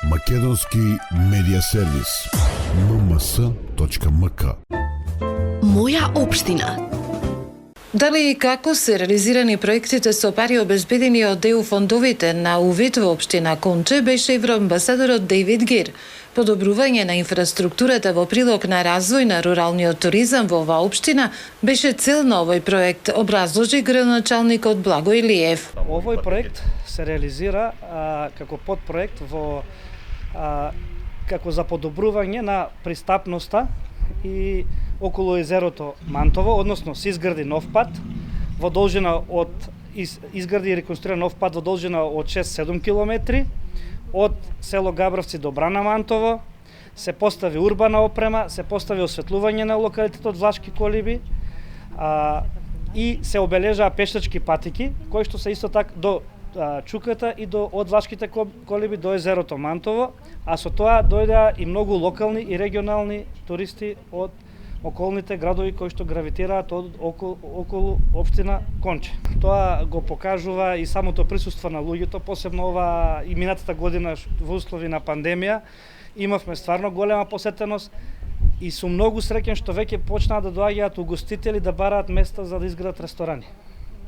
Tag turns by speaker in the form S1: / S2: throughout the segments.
S1: Македонски медиа сервис. mms.mk.
S2: Моја општина. Дали и како се реализирани проектите со пари обезбедени од ЕУ фондовите на УВИД во општина Конче беше евроамбасадорот Дејвид Гир. Подобрување на инфраструктурата во прилог на развој на руралниот туризам во оваа општина беше цел на овој проект, образложи градоначалникот Благо Илиев.
S3: Овој проект се реализира како подпроект во како за подобрување на пристапноста и околу езерото Мантово, односно се изгради нов пат во должина од изгради и реконструира нов пат во должина од 6-7 километри од село Габровци до Брана Мантово, се постави урбана опрема, се постави осветлување на локалитетот Влашки колиби и се обележаа пештачки патики кои што се исто така до Чуката и од Влашките колиби до езерото Мантово, а со тоа дојдеа и многу локални и регионални туристи од околните градови кои што гравитираат околу општина Конче. Тоа го покажува и самото присуство на луѓето, посебно ова и минатата година во услови на пандемија. Имавме стварно голема посетеност и сум многу среќен што веќе почнаа да доаѓаат угостители да бараат места за да изградат ресторани.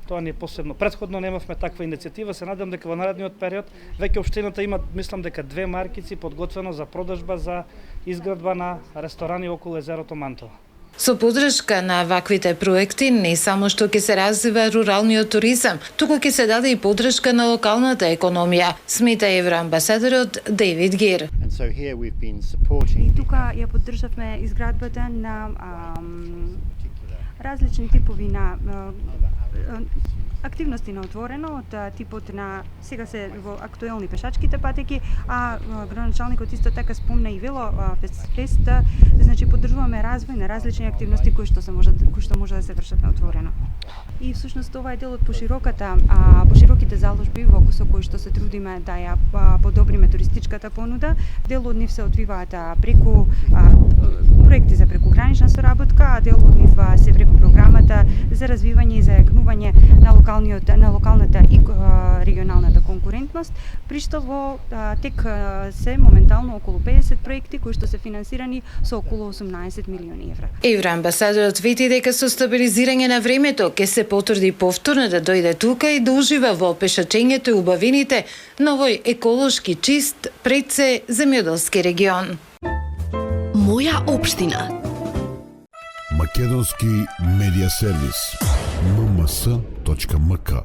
S3: Тоа не е посебно. Претходно немавме таква иницијатива, се надам дека во наредниот период веќе општината има, мислам дека 2 маркици подготвено за продажба за изградба на ресторани околу езерото Мантово.
S2: Со поддршка на ваквите проекти не само што ќе се развива руралниот туризам, туку ќе се даде и поддршка на локалната економија, смета евроамбасадорот Дејвид Гир.
S4: И тука ја поддржавме изградбата на различни типови на активности на отворено од типот на сега се во актуелни пешачките патеки, а градоначалникот исто така спомна и вело фест, значи поддржуваме развој на различни активности кои што може да се вршат на отворено. И всушност ова е дел од пошироките заложби со кои што се трудиме да ја подобриме туристичката понуда. Дел од нив се одвиваат преку проекти за прекугранична соработка, а дел од нив се преку програмата за развивање и зајакнување на локалната и регионалната конкурентност, при што во тек се моментално околу 50 проекти кои што се финансирани со околу 18 милиони евра.
S2: Евроамбасадорот вети дека со стабилизирање на времето ќе се потврди повторно да дојде тука и да ужива во пешачењето и убавините на овој еколошки чист, пред се земјоделски регион.
S5: Моја општина.
S1: Македонски медиа сервис. mms.mk.